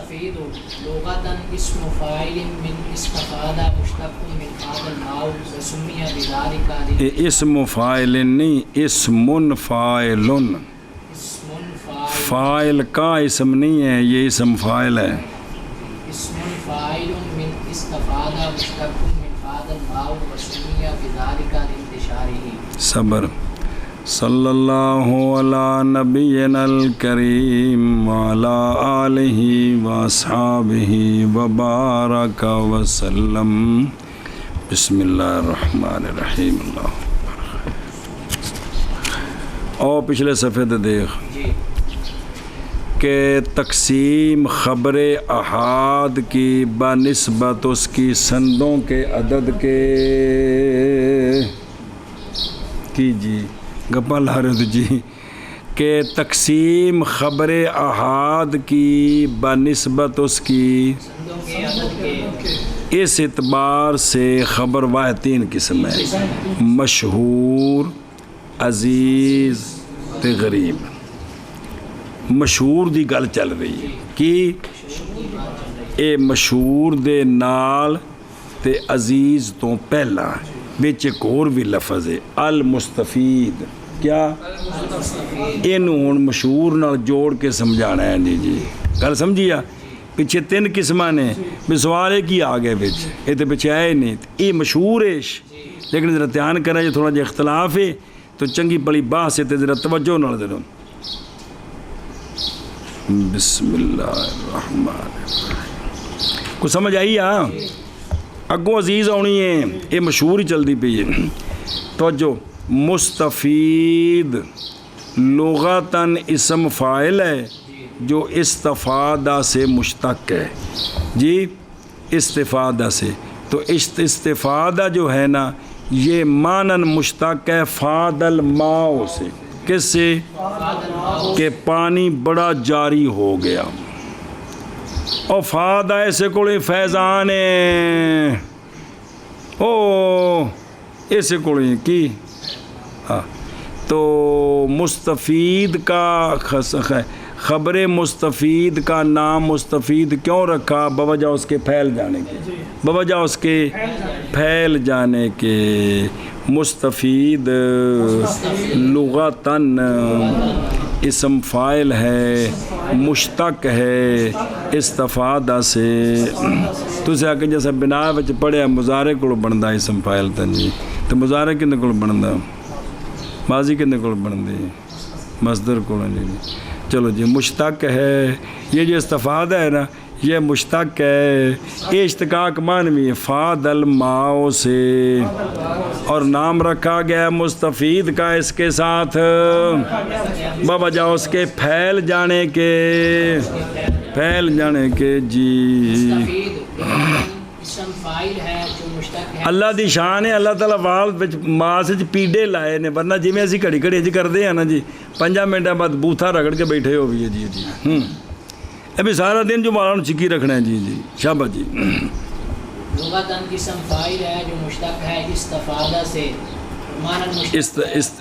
مستفید لغتاً اسم فاعل من استفاد مشتق من فاد الماء وسمي بذلك اسم فاعل نہیں، اسم فاعل، اسم فاعل فاعل کا اسم نہیں ہے، یہ اسم فاعل ہے. اسم فاعل من استفاد مشتق من فاد الماء وسمي بذلك لانتشاره. صبر. صلی اللہ علی نبینا الکریم وعلی آلہ واصحابہ وبارک وسلم. بسم اللہ الرحمن الرحیم. اللہ اور پچھلے صفحے تے دیکھ کہ تقسیم خبر احاد کی بنسبت اس کی سندوں کے عدد کے کی جی گپا لا رہے تھے جی کہ تقسیم خبر احاد کی بنسبت اس کی اس اعتبار سے خبر واحد تین قسم ہے: مشہور، عزیز تے غریب. مشہور دی گل چل رہی ہے کہ اے مشہور دے نال تے عزیز تو پہلا بچ ایک اور بھی لفظ ہے المستفید. کیا اینو ہن مشہور نال جوڑ کے سمجھانا ہے. جی گل سمجھیا؟ پیچھے تین قسماں نے بھی سوال ہے کی آ گئے بچ یہ تو پیچھے آئے نہیں. یہ مشہور ہے لیکن ذرا دھیان کرنا جو تھوڑا جہا اختلاف ہے تو چنگی بڑی بحث ہے، ذرا توجہ نال ذرا. بسم اللہ الرحمن الرحیم. کچھ سمجھ آئی؟ ہاں اگوں عزیز آنی ہے، یہ مشہور ہی چلتی پی ہے. توجہ. مستفید لغتاً اسم فاعل ہے جو استفادہ سے مشتق ہے. جی استفادہ سے، تو استفادہ جو ہے نا یہ مانن مشتق ہے فاد الماء سے. کس سے؟ کہ پانی بڑا جاری ہو گیا. اور فاد ایسے کو فیضان ہے، او ایسے کو کی. ہاں تو مستفید کا خبر مستفید کا نام مستفید کیوں رکھا؟ بوجہ اس کے پھیل جانے کے، بوجہ اس کے پھیل جانے کے. مستفید لغتاً اسم فاعل ہے، مشتق ہے استفادہ سے. تُسے آ کے جیسا بنا وچ پڑھیا مضارع کو بندا اسم فاعل تن جی، تو مضارع کنے کو بندا؟ ماضی کنے کو بندی؟ مصدر کو. جی چلو جی مشتق ہے. یہ جو استفادہ ہے نا یہ مشتق ہے، یہ اشتقاق معنوی ہے فاد الماء سے، اور نام رکھا گیا مستفید کا اس کے ساتھ بوجہ اس کے پھیل جانے کے، پھیل جانے کے. جی اللہ دی شان ہے. اللہ تعالیٰ وال ماس پیڈے لائے نے، ورنہ جی میں اسی گھڑی گھڑی جی کرتے ہیں نا جی 5 منٹوں بعد بوتھا رگڑ کے بیٹھے ہو بھی ہے. جی جی ابھی سارا دن جو مالا چکی رکھنا ہے. جی جی شاباش جی. لغتاً اسم فاعل ہے جو مشتق ہے استفادہ سے،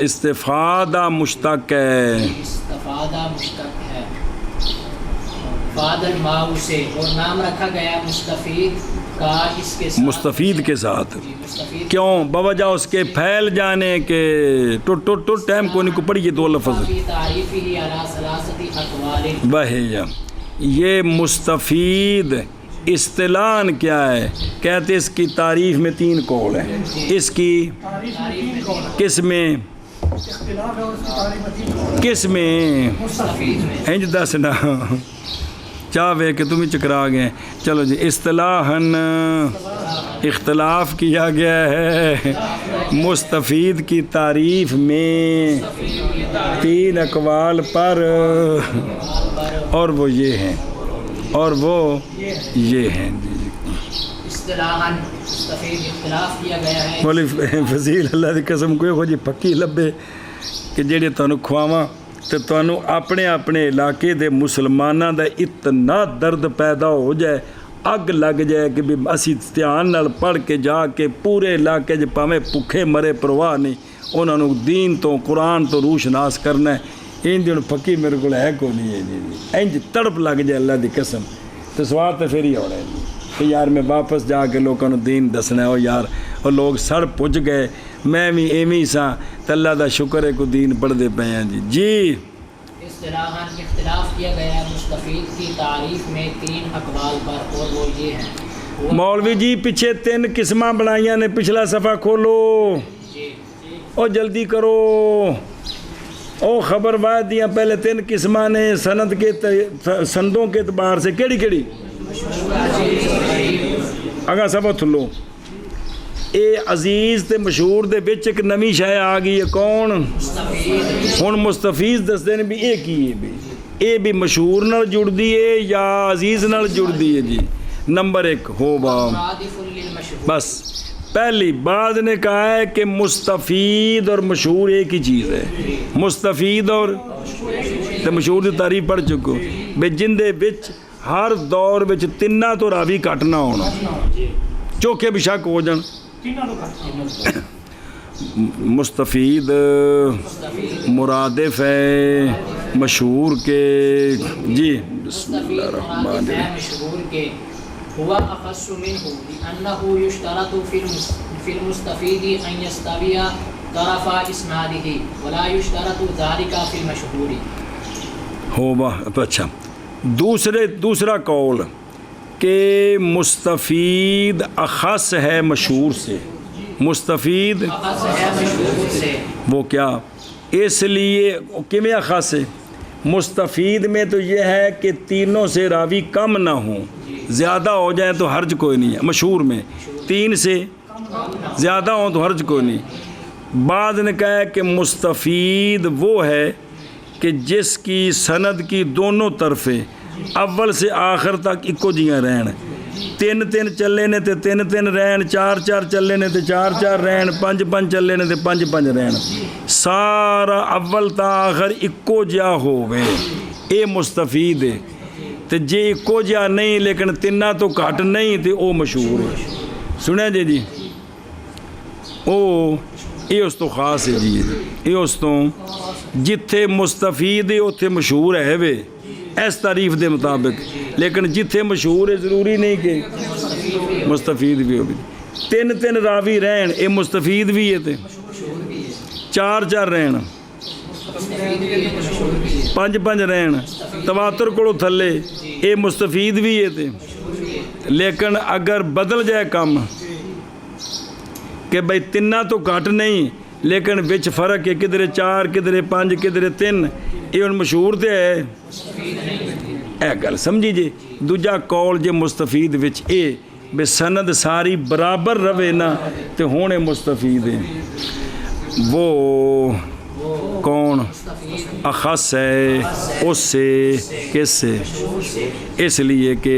استفادہ مشتق ہے، استفادہ مشتق ہے فاد الماء سے، اور نام رکھا گیا مستفید کا اس کے ساتھ، مستفید کے ساتھ. کیوں؟ بوجہ اس کے پھیل جانے کے. ٹوٹ ٹائم کو نہیں کو پڑھیے دو لفظ. بہیا یہ مستفید اصطلاحاً کیا ہے؟ کہتے اس کی تعریف میں 3 قول ہیں. اس کی کس میں؟ کس میں؟ انج دسنا چاہے کہ تم ہی چکرا گئے. چلو جی اصطلاحاً اختلاف کیا گیا ہے مستفید کی تعریف میں 3 اقوال پر، اور وہ یہ ہیں، اور وہ یہ ہیں. اصطلاحاً مستفید اختلاف کیا گیا ہے. بولی فضیل اللہ دی قسم کوئی ہو جی پکی لبے کہ جیڑے تانوں کھواواں تے تانوں اپنے اپنے علاقے دے مسلماناں دا اتنا درد پیدا ہو جائے، اگ لگ جائے کہ بھی اسی دھیان نال پڑھ کے جا کے پورے علاقے چ پاویں بھکھے مرے پرواہ نہیں، انہاں نوں دین تو قرآن تو روشناس کرنا ہے. انج ہن پکی میرے کول ہے کو نہیں ہے. جی انج تڑپ لگ جائے اللہ دی قسم تو سواد تو پھر ہی ہونا ہے کہ یار میں واپس جا کے لوگوں کو دین دسنا ہے. او یار وہ لوگ سڑ پج گئے, میں بھی ایویں ہی سا, تو اللہ دا شکر ہے کو دین پڑھتے پے ہیں جی. جی اصطلاحاً اختلاف کیا گیا ہے مستفید کی تعریف میں 3 اقوال پر, اور وہ یہ ہیں. مولوی جی پیچھے 3 قسمیں بنائیاں نے, پچھلا صفحہ کھولو. او جلدی کرو. او خبر واحد دیاں پہلے 3 قسمیں نے سند کے سندوں کے اعتبار سے. کیڑی کیڑی اگا صفحہ تھلو. اے عزیز تے مشہور دے وچ ایک نویں شے آ گئی ہے. کون ہن مستفیض دسدے نے بھی اے کی ہے, بھی اے بھی مشہور نال جڑدی ہے یا عزیز نال جڑدی ہے. جی نمبر 1 ہو با بس پہلی بات نے کہا ہے کہ مستفید اور مشہور ایک ہی چیز ہے. مستفید اور مشہور کی تعریف پڑھ چکو بے جن دے وچ ہر دور وچ 3 تو راوی کٹ نہ ہونا, چوکھے بھی شک ہو جان. مستفید مرادف ہے مشہور کے. جی بسم اللہ الرحمن الرحیم. مشہور کے هو أخص منه لأنه يشترط في المستفيد أن يستوي طرف إسناده ولا يشترط ذلك في المشهور. ہو اچھا. دوسرا قول کہ مستفید اخص ہے مشہور سے. مستفید اخص ہے مشہور سے. وہ کیا اس لیے کہ میں اخص ہے مستفید میں تو یہ ہے کہ تینوں سے راوی کم نہ ہوں, زیادہ ہو جائیں تو حرج کوئی نہیں ہے. مشہور میں 3 سے زیادہ ہوں تو حرج کوئی نہیں. بعد نے کہا ہے کہ مستفید وہ ہے کہ جس کی سند کی دونوں طرفیں اول سے آخر تک اکو جیاں رہن. 3 چلے نے تے 3 رہن, 4 چلے نے تے 4 رہن, 5 چلے نے تے 5 رہن. سارا اول تا آخر اکو جا ہوئے, اے مستفید ہے. تے جے اکو جا نہیں لیکن 3 تو گھٹ نہیں تے او مشہور ہے. سنیں جی او یہ اس تو خاص ہے جی. یہ اس تو جتھے مستفید ہے اتھے مشہور ہے وے اس تعریف دے مطابق, لیکن جتھے مشہور ہے ضروری نہیں کہ مستفید بھی ہو. 3 راوی رہن اے مستفید بھی ہے تے 4 رہن, 5 رہن, تواتر کو تھلے اے مستفید بھی ہے تے. لیکن اگر بدل جائے کم کہ بھئی 3 تو گھٹ نہیں لیکن وچ فرق ہے, کدھر 4 کدھر 5 کدھر 3, یہ ان مشہور تے ہے. اے گل سمجھی جی. دوجا قول جے مستفید وچ اے بے سند ساری برابر رہے نا تے ہونے مستفید ہے. وہ کون اخص ہے اس سے کس سے, اس لیے کہ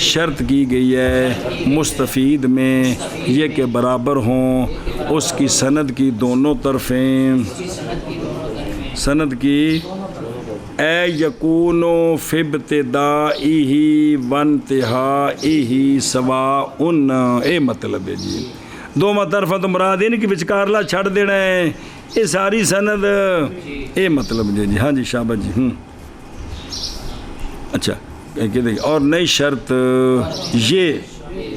شرط کی گئی ہے مستفید میں یہ کہ برابر ہوں اس کی سند کی دونوں طرفیں. سند کی اے یکونو فی ابتدائیہ وانتہائیہ سواء, اے مطلب ہے جی. 2 طرفہ تو مراد ہے نہیں کہ بچکارلا چھڑ دینا ہے, یہ ساری سند اے مطلب جی. ہاں جی شاباش جی. اچھا اور نئی شرط یہ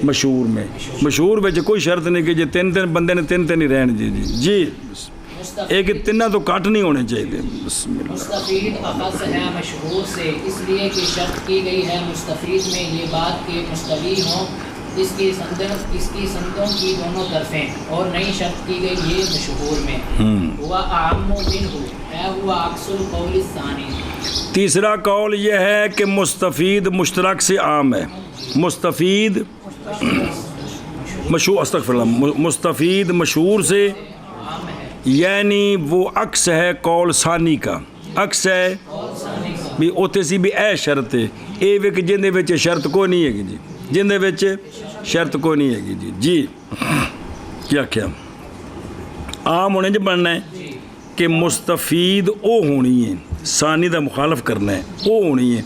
مشہور میں, مشہور میں کوئی شرط نہیں کہ جی 3 بندے نے 3 ہی رہن. جی جی جی ایک 3 تو کٹ نہیں ہونے چاہیے. بسم اللہ. مستفید اخص ہے مشہور سے اس لیے کہ شرط کی گئی ہے مستفید میں یہ بات کہ مستوی ہوں اس کی سندوں کی دونوں طرفیں, اور نئی شرط کی گئی یہ مشہور میں. ہوا اعم منہ ہے ہوا عکس القول الثانی. تیسرا قول یہ ہے کہ مستفید مشترک سے عام ہے. مستفید مشہور استغفر اللہ, مستفید مشہور سے یعنی وہ عکس ہے قول ثانی کا. عکس ہے بھی اوتے سی بھی اے شرط ہے اے وک جن دے وچ شرط کوئی نہیں ہے جی, جن دے وچ شرط کوئی نہیں ہے جی. جی کیا عام ہونے جو بننا ہے کہ مستفید او ہونی ہے, ثانی دا مخالف کرنا ہے, او ہونی ہے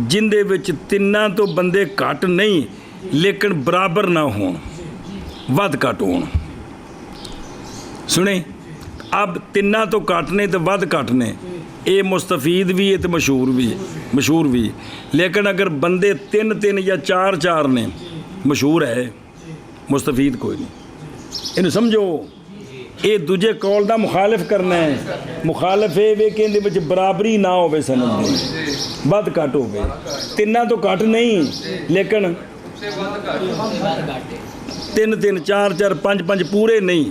جن دے وچ 3 تو بندے گھٹ نہیں لیکن برابر نہ ہون, ود گھٹ ہون. سنیں اب 3 تو گھٹ نہیں تو ود گھٹ نے, یہ مستفید بھی ہے تو مشہور بھی لیکن اگر بندے 3 یا 4 نے مشہور ہے مستفید کوئی نہیں انہوں سمجھو یہ دوجے قول دا مخالف کرنا ہے مخالف ہے کہ اندے وچ برابری نہ ہوے سند دی بد گھٹ ہوے تیناں تو گھٹ نہیں لیکن 3 4 5 پورے نہیں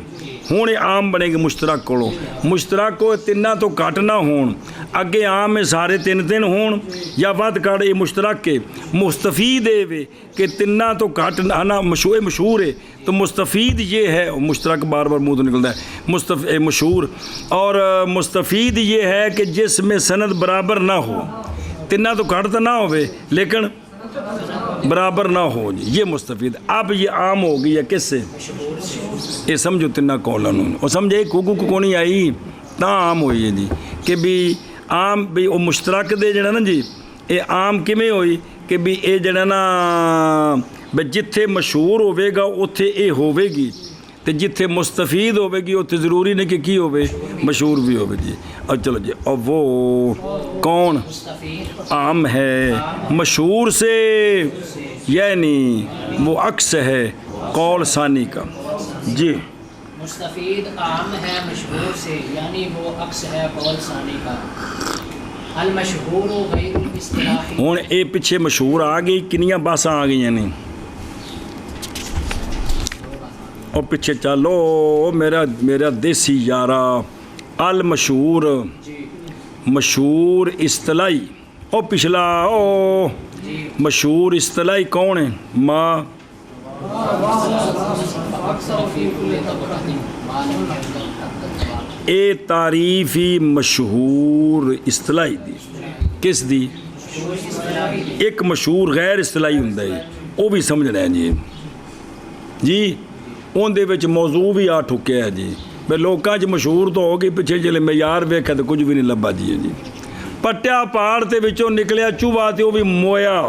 ہوں یہ عام بنے گی مشترک کولو مشترک ہو تیناں تو گھٹ نہ ہون اگے عام سارے 3 ہون یا ود گھٹ یہ مشترک کے مستفید ہے کہ تیناں تو گھٹ نہ مشہور ہے تو مستفید یہ ہے مشترک بار منہ تو نکلتا ہے مشہور اور مستفید یہ ہے کہ جس میں سند برابر نہ ہو تیناں تو گھٹ تو نہ ہوئے لیکن برابر نہ ہو جی یہ مستفید اب یہ عام ہو گئی ہے کس سے یہ سمجھو تیناں کولن اور سمجھے کو نہیں آئی تا عام ہوئی ہے جی کہ بھی عام بھی وہ مشترک دے جڑا نا جی یہ عام کیویں ہوئی کہ بھی یہ جڑا نا بھی جتھے مشہور ہوے گا اوتھے یہ ہوے گی تے جتھے مستفید ہوے گی اوتھے ضروری نہیں کہ کی ہوے مشہور بھی ہوے جی اور چلو جی اور وہ کون عام ہے مشہور سے یعنی وہ عکس ہے قول ثانی کا جی مستفید عام ہے مشہور سے یعنی وہ عکس ہے قول ثانی کا المشہور غیر الاصطلاحی ہوں یہ پیچھے مشہور آ گئی کنیاں باساں آ گئی نہیں اور پیچھے چلو میرا دیسی یارا المشہور مشہور اصطلاحی او پچھلا او مشہور اصطلاحی کون ہے ماں اے تعریفی مشہور اصطلاحی دی کس دی ایک مشہور غیر اصطلاحی ہوں وہ بھی سمجھنا ہے جی اندے وچ موضوع بھی آ ٹھکیا ہے جی بے لوکاں چ مشہور تو ہو گئی پیچھے جلے معیار ویکھا تو کچھ بھی نہیں لبا جی پٹیا پہاڑ تے وچوں نکلیا چوہا تے وہ بھی مویا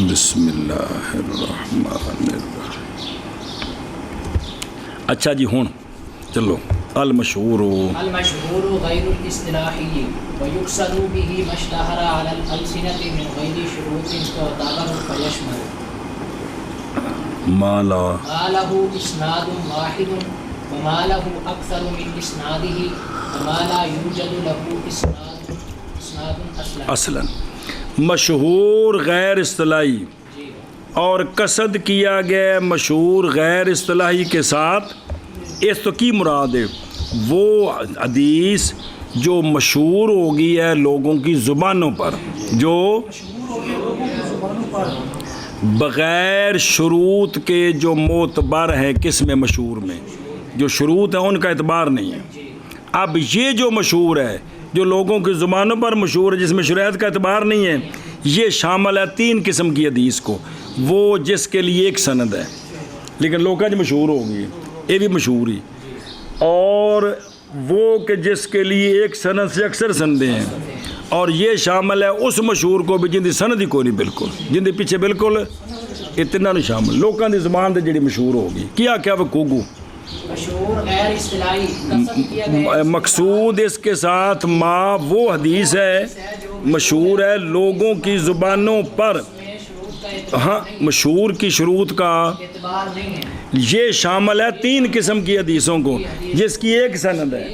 بسم اللہ الرحمن الرحیم اچھا جی ہون چلو المشہور غیر الاصطلاحی ويقصد به ما اشتهر على الألسنة من غير شروط تعتبر فيشمل ما له إسناد واحد وما له أكثر من إسناده وما لا يوجد له إسناد اصلا مشہور غیر اصطلاحی اور قصد کیا گیا مشہور غیر اصطلاحی کے ساتھ اس تو کی مراد ہے وہ حدیث جو مشہور ہو گئی ہے لوگوں کی زبانوں پر جو بغیر شروط کے جو معتبر ہے کس میں مشہور میں جو شروط ہیں ان کا اعتبار نہیں ہے اب یہ جو مشہور ہے جو لوگوں کی زبانوں پر مشہور ہے جس میں شریعت کا اعتبار نہیں ہے یہ شامل ہے 3 قسم کی حدیث کو وہ جس کے لیے ایک سند ہے لیکن لوگوں جو مشہور ہو گئی یہ بھی مشہور ہی اور وہ کہ جس کے لیے ایک سند سے اکثر سندیں ہیں اور یہ شامل ہے اس مشہور کو بھی جن کی سند ہی کوئی نہیں بالکل جن کے پیچھے بالکل اتنا نہیں شامل لوگوں کی زبان سے جڑی مشہور ہوگی کیا وہ کوگو مقصود اس کے ساتھ ماں وہ حدیث ہے مشہور ہے لوگوں کی زبانوں پر ہاں مشہور کی شروط کا یہ شامل ہے 3 قسم کی حدیثوں کو جس کی ایک سند ہے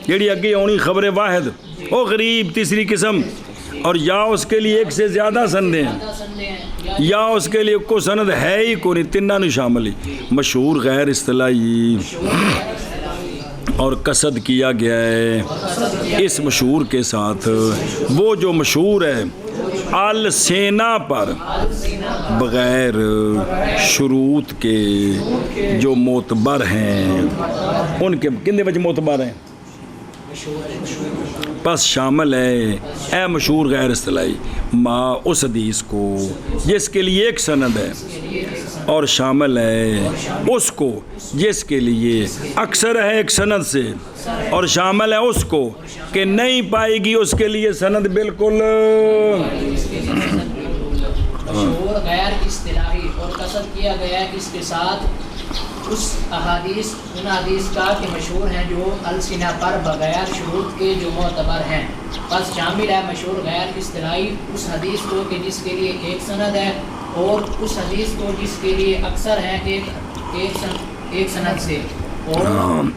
جیڑی اگے ہونی خبر واحد او غریب تیسری قسم اور یا اس کے لیے ایک سے زیادہ سندیں یا اس کے لیے کوئی سند ہے ہی کوئی نہیں تینوں نہیں شامل ہی مشہور غیر اصطلاحی اور قصد کیا گیا ہے اس مشہور کے ساتھ وہ جو مشہور ہے السینہ پر بغیر شروط کے جو معتبر ہیں ان کے کنے وجہ معتبر ہیں پس شامل ہے اے مشہور غیر اصطلاحی ما اس حدیث کو جس کے لیے ایک سند ہے اور شامل ہے اس کو جس کے لیے اکثر ہے ایک سند سے اور شامل ہے اس کو کہ نہیں پائے گی اس کے لیے سند بالکل مشہور غیر اصطلاحی اور قصد استفاد کیا گیا ہے اس کے ساتھ ان حدیث کا کہ مشہور ہیں جو السنہ پر بغیر شروط کے جو معتبر ہیں، بس شامل ہے مشہور غیر اصطلاحی اس حدیث کو کہ جس کے لیے ایک سند ہے، اور اس حدیث کو جس کے لیے اکثر ہے ایک سند سے، اور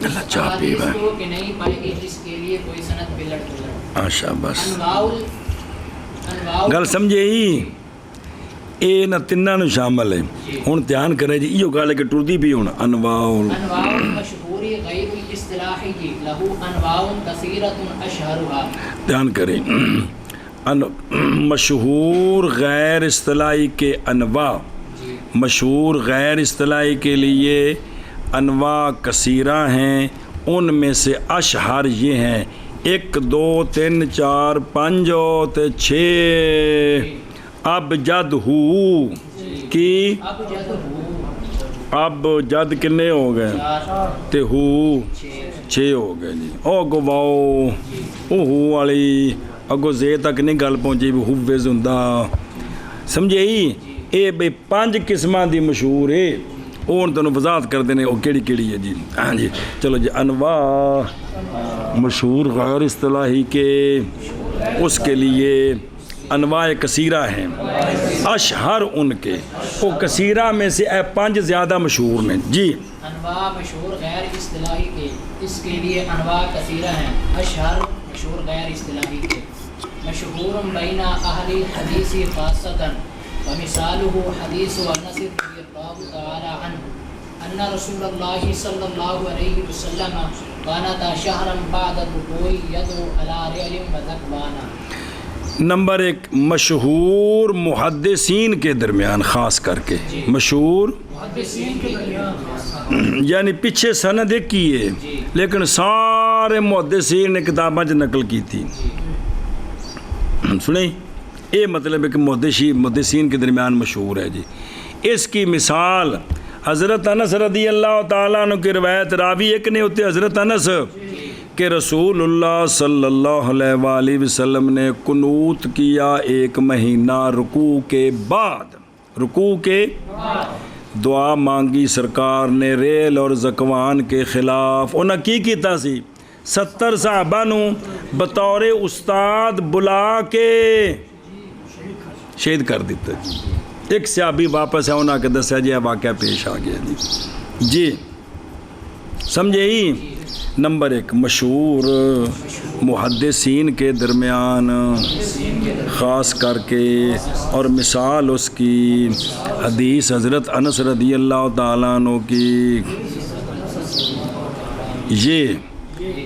اس حدیث کو کہ نہیں پائے گی جس کے لیے کوئی سند بلٹ بس گل سمجھے ہی اے نہ تناں نوں شامل ہے. ہن دھیان کرے جی ایو گل کہ ٹردی بھی ہن انواع مشہور غیر الاصطلاحی لہو انواع کثیرۃ اشہرها. دھیان کریں مشہور غیر اصطلاحی کے انواع، مشہور غیر اصطلاحی کے لیے انواع کثیرہ ہیں. ان میں سے اشہر یہ ہیں 1 2 3 4 5 اور 6. اب جد ہو کی اب جد کنے ہو گئے تے ہو 6 ہو گئے جی. او گواؤ او ہو والی اگو زے تک نہیں گل پہنچی بھی ہووز ہوندا سمجھے ہی. اے بے 5 قسماں دی مشہور ہے. اور تنوں وضاحت کر دینے او کیڑی کیڑی ہے جی. ہاں جی چلو جی. انواع مشہور غیر اصطلاحی کے اس کے لیے انواع کثیرہ ہیں. اشہر ان کے وہ کثیرہ میں سے 5 زیادہ مشہور ہیں جی. انواع مشہور غیر اصطلاحی کے اس کے لیے انواع کثیرہ ہیں. اشہر مشہور غیر اصطلاحی کے مشہور بین اہل الحدیث خاصۃ ومثالہ حدیث انس رضی اللہ تعالی عنہ ان رسول اللہ صلی اللہ علیہ وسلم كانت شهرا بعد الركوع يدعو على رجل وذكوانا. نمبر 1 مشہور محدثین کے درمیان خاص کر کے مشہور یعنی پیچھے سند ایک ہی ہے لیکن سارے محدثین نے کتاباں نقل کی تھی. سنیں یہ مطلب ہے کہ محدثین کے درمیان مشہور ہے جی. اس کی مثال حضرت انس رضی اللہ تعالیٰ عنہ کی روایت راوی ایک نہیں ہوتے حضرت انس کہ رسول اللہ صلی اللہ علیہ وآلہ وسلم نے قنوت کیا 1 مہینہ رکوع کے بعد. رکوع کے دعا مانگی سرکار نے ریل اور زکوان کے خلاف. انہاں کی کیتا سی 70 صحابہ نو بطور استاد بلا کے شہید کر دیتا. ایک صحابی واپس ہے انہاں کے دسیا جی واقعہ پیش آ گیا جی. جی سمجھے ہی. نمبر 1 مشہور محدثین کے درمیان خاص کر کے اور مثال اس کی حدیث حضرت انس رضی اللہ تعالیٰ عنہ کی یہ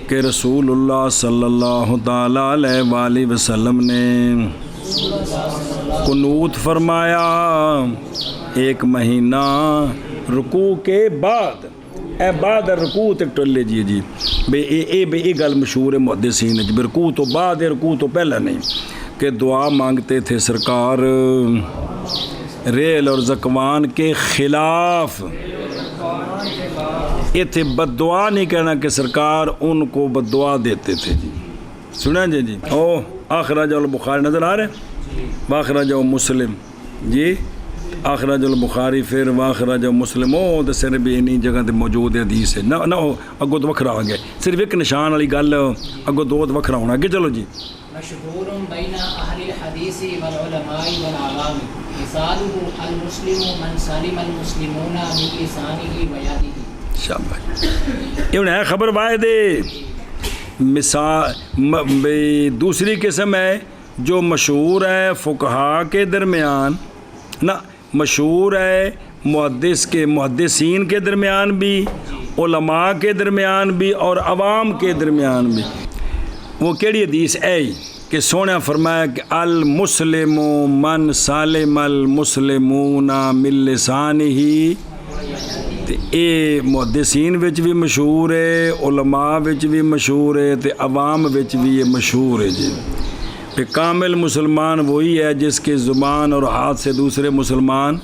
کہ رسول اللہ صلی اللہ تعالیٰ علیہ وآلہ وسلم نے قنوت فرمایا 1 مہینہ رکوع کے بعد. اے بعد رکوع تک ٹلے جی بے گل مشہور ہے محدثین جی. رکوع تو بعد ہے رکوع تو پہلا نہیں. کہ دعا مانگتے تھے سرکار ریل اور زکوان کے خلاف. یہ تھے بد دعا نہیں کہنا کہ سرکار ان کو بد دعا دیتے تھے جی. سنا جی او اخرج البخاری نظر آ رہے واخرج مسلم جی. اخرج البخاری پھر واخرج مسلم او تے سر بھی انہی جگہ تے موجود ہے حدیث ہے نہ اگوں تو وکھرا آ گیا صرف ایک نشان والی گل اگوں دو تو وکھرا ہونا. کہ چلو جی مشہور بین اہل الحدیث والعلماء والعوام مثالہ المسلم من سلم المسلمون من لسانہ ویدہ. شاباش. یہ ہے خبر واحد مثال. دوسری قسم ہے جو مشہور ہے فقہاء کے درمیان نہ مشہور ہے محدثین کے درمیان بھی علماء کے درمیان بھی اور عوام کے درمیان بھی. وہ کیڑی حدیث ہے کہ سونے فرمایا کہ المسلم من سالم المسلمون من لسانہ. اے محدثین وچ بھی مشہور ہے علماء وچ بھی مشہور ہے تے عوام وچ بھی یہ مشہور ہے جی. کہ کامل مسلمان وہی ہے جس کے زبان اور ہاتھ سے دوسرے مسلمان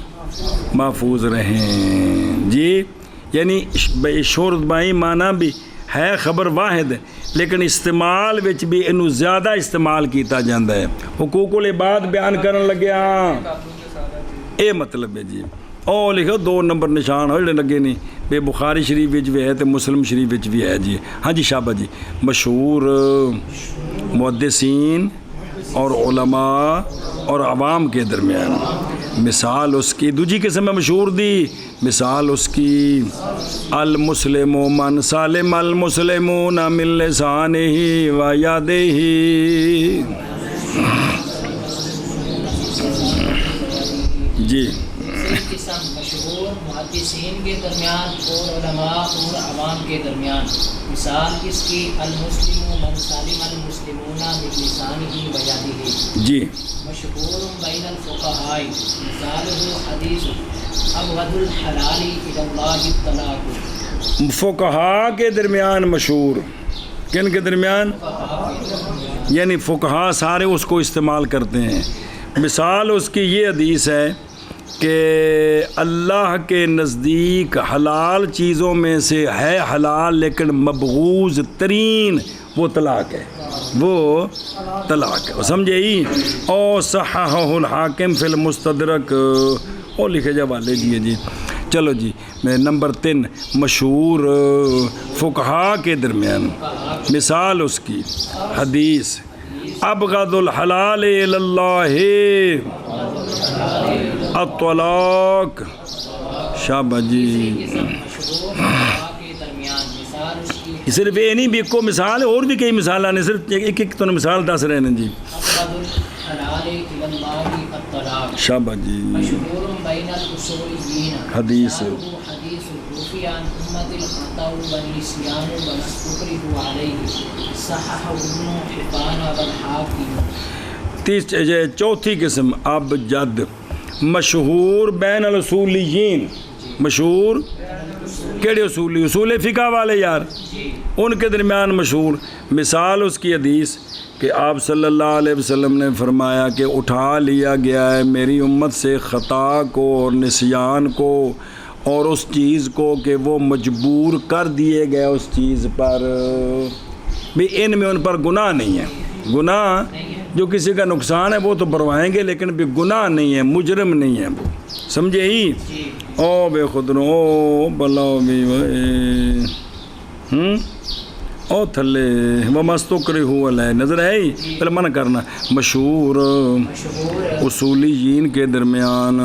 محفوظ رہیں جی. یعنی شہرت بائی معنی بھی ہے خبر واحد لیکن استعمال وچ بھی انہوں زیادہ استعمال کیتا جاندہ ہے. حقوق العباد بیان کرن لگیا اے مطلب ہے جی. ਉਹ ਲਿਖੋ 2 ਨੰਬਰ ਨਿਸ਼ਾਨ ਹੋ ਜਿਹੜੇ ਲੱਗੇ ਨੇ بے بخاری شریف وچ بھی ہے تے مسلم شریف وچ بھی ہے جی ہاں جی شابہ جی مشہور محدثین اور علماء اور عوام کے درمیان مثال اس کی دوجی قسم میں مشہور دی مثال اس کی المسلم من سالم المسلمون من لسانه و یده جی قسم مشہور محدثین کے درمیان اور علماء اور عوام کے درمیان مثال اس کی المسلم من سالم المسلمون من لسانه و یده جی مشہور بین الفقہاء مثالہ حدیث ابغض الحلال الی اللہ الطلاق فقہا کے درمیان مشہور کن کے درمیان یعنی فقہا سارے اس کو استعمال کرتے ہیں مثال اس کی یہ حدیث ہے کہ اللہ کے نزدیک حلال چیزوں میں سے ہے حلال لیکن مبغوض ترین وہ طلاق ہے وہ طلاق ہے سمجھے ہی او صححہ الحاکم فی المستدرک اور لکھے جا والے جی چلو جی میں نمبر 3 مشہور فقہا کے درمیان مثال اس کی حدیث ابغض الحلال الی اللہ الطلاق شابہ جی صرف یہ نہیں بھی کو مثال اور بھی کئی مثال آنے صرف ایک تو مثال دس رہے ہیں جی شابہ جی حدیث چوتھی قسم ابجد مشہور بین الاصولیین مشہور کیڑے اصولی اصول فقہ والے یار ان کے درمیان مشہور مثال اس کی حدیث کہ آپ صلی اللہ علیہ وسلم نے فرمایا کہ اٹھا لیا گیا ہے میری امت سے خطا کو اور نسیان کو اور اس چیز کو کہ وہ مجبور کر دیے گئے اس چیز پر بھی ان میں ان پر گناہ نہیں ہے گناہ جو کسی کا نقصان ہے وہ تو بروائیں گے لیکن بھی گناہ نہیں ہے مجرم نہیں ہے وہ سمجھے ہی او بے خدنو او بلاو بھی او تھلے وہ مستقر ہوا لے نظر ہے ہی پہلے منع کرنا مشہور اصولیین کے درمیان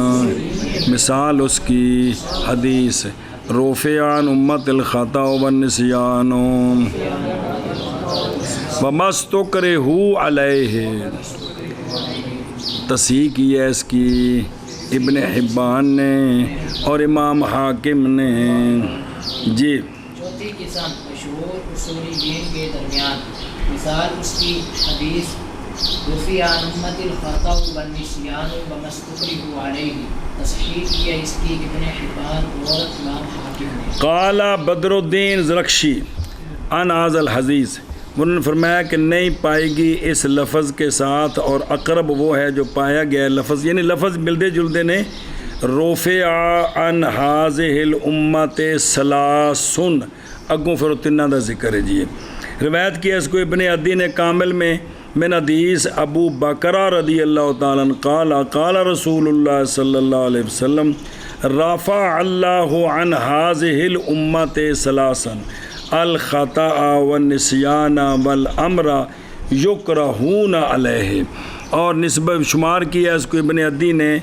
مثال اس کی حدیث رفعان امت الخطا والنسیان ومستقرہ علیہ تصحیح کی ہے اس کی ابن حبان نے اور امام حاکم نے جی چوتھی قسم مشہور اصولیین کے درمیان مثال اس کی حدیث رفع عن امت الخطا والنسیان ومستقرہ علیہ تصحیح کی ہے اس کی ابن حبان اور امام حاکم نے قال بدر الدین زرکشی عن هذا الحدیث انہوں نے فرمایا کہ نہیں پائے گی اس لفظ کے ساتھ اور اقرب وہ ہے جو پایا گیا لفظ یعنی لفظ ملتے جلتے نے رفع عن هذه الامت ثلاثن اگوں پھر تینوں دا ذکر ہے جی روایت کیا اس کو ابن عدی نے کامل میں من حدیث ابو بکر رضی اللہ تعالیٰ عنہ قال رسول اللہ صلی اللہ علیہ وسلم رفع اللہ عن هذه الامت ثلاثن الخطا والنسیان والامر یکرہون علیہ اور نسبت شمار کیا اس کو ابن عدی نے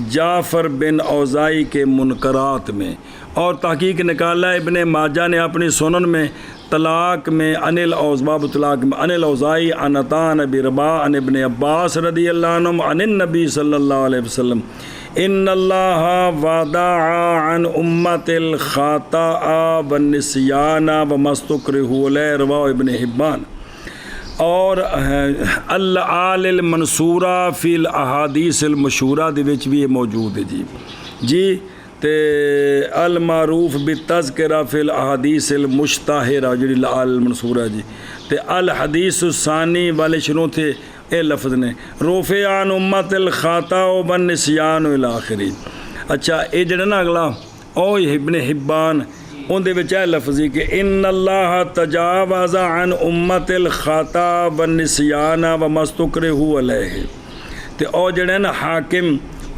جعفر بن اوزائی کے منکرات میں اور تحقیق نکالا ابن ماجہ نے اپنی سنن میں طلاق میں باب طلاق میں ان الاوزائی عن عطاء ابی رباح عن ابن عباس رضی اللہ عنہ عن النبی صلی اللہ علیہ وسلم ان اللہ وضع عن امت الخطا والنسیان ومستقرہ علیہ رواہ ابن حبان اور الآل المنصورہ فی الاحادیث المشہورہ دے وچ بھی یہ موجود ہے جی تے المعروف بالتذکرہ فی الاحادیث المشتہرہ جڑی الآل المنصورہ جی تے الحدیث الثانی والے شروع تھے اے لفظ نے رفع عن امت الخطا والنسیان الی آخری اچھا اے جڑا نا اگلا او ابن حبان ان دے وچ لفظی کہ ان اللہ تجاوز عن امت الخطا والنسیان ومستقرہ علیہ تے او جڑا نا حاکم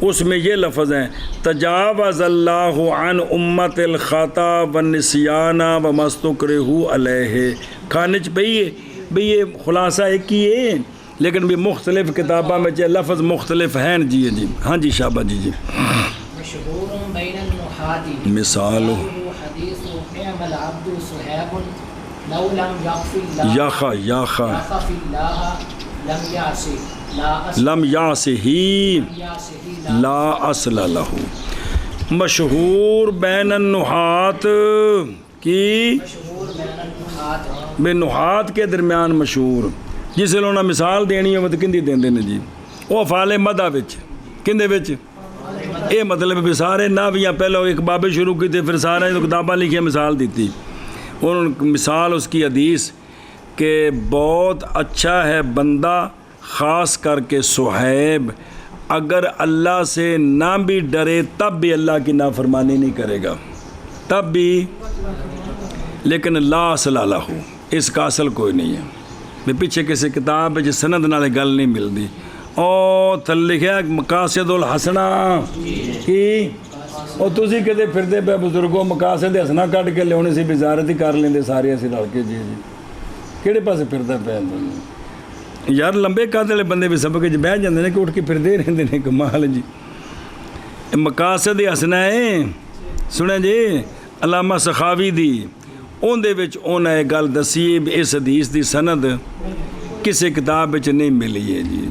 اس میں یہ لفظ ہیں تجاوز اللہ عن امت الخطا والنسیان وما استکرہوا علیہ. کھانچ پئی بھئی یہ خلاصہ ایک ہی ہے لیکن بھی مختلف کتاباں میں چاہے لفظ مختلف ہیں. جی جی ہاں جی شابہ جی. مشہور بین النحاة مثال حدیث نعم العبد صہیب لو لم یخف اللہ لم یعصی لم یعصہ لا اصل لہ. مشہور بین النحات کی بے نحات کے درمیان مشہور جسے انہوں نے مثال دینی ہو تو کندی دیندے نے جی وہ افعال مدح وچ کندے وچ یہ مطلب بھی سارے ناویاں پہلو ایک بابے شروع کی تھے پھر سارے کتاباں لکھی مثال دیتی. انہوں نے مثال اس کی حدیث کہ بہت اچھا ہے بندہ خاص کر کے صہیب اگر اللہ سے نہ بھی ڈرے تب بھی اللہ کی نافرمانی نہیں کرے گا تب بھی لیکن لا اصل لہ اس کا اصل کوئی نہیں ہے. میں پیچھے کسی کتاب ہے جس سند نالے گل نہیں ملتی او تھل لکھا مقاصد الحسنہ کی اور تسی کدے پھردے پہ بزرگوں مقاصد حسنہ کٹ کے لے سی بھی زیارت ہی کر لیندے سارے اسی رل کے. جی جی کہڑے پاسے پھردا پیا یار لمبے قد والے بندے بھی سب کے بہ جاندے نے کہ اٹھ کے پھردے رہندے نے کمال جی. مقاصد حسنہ ہے سنیں جی علامہ سخاوی دی اون دے وچ انہاں یہ گل دسی اس حدیث دی سند کسی کتاب وچ نہیں ملی ہے جی.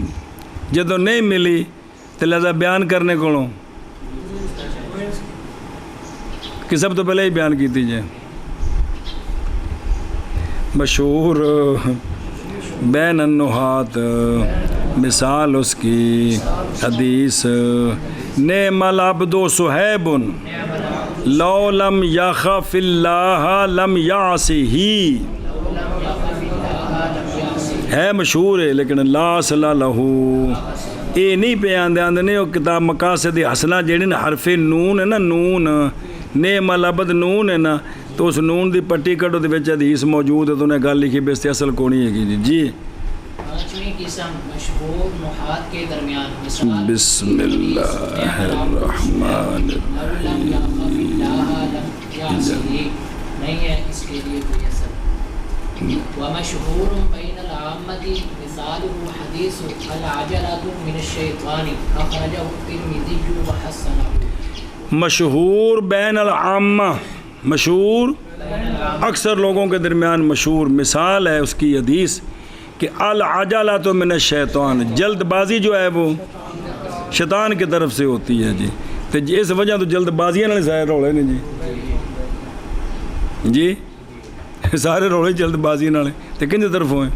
جدوں نہیں ملی تو لہذا بیان کرنے کولوں کہ سب تو پہلے ہی بیان کیتی جائے. مشہور بین النحات مثال اس کی حدیث نعم العبد صہیب لو لم یخف اللہ لم یعصہ ہے مشہور ہے لیکن لا اصل لہ. یہ نہیں پہ آندے نے وہ کتاب مقاصد حسنہ جہڑے نا حرف نون ہے نا نون نعم العبد نون ہے نا تو اس نون دی پٹی کٹو دے وچ حدیث موجود ہے تو انہیں گل لکھی بے اصل کونی ہے گی. جی بسم اللہ الرحمن الرحیم. نہیں ہے اس کے لیے کوئی اثر. ومشہور بین العامۃ مثالہ حدیث العجلۃ من الشیطان اخرجہ الترمذی وحسنہ. مشہور بین العامہ مشہور اکثر لوگوں کے درمیان مشہور مثال ہے اس کی حدیث کہ العجلۃ من الشیطان جلد بازی جو ہے وہ شیطان کی طرف سے ہوتی ہے. جی تو اس وجہ تو جلد بازیاں والے سارے رولے نے جی سارے رولے جلد بازی والے تو کن طرف ہوئے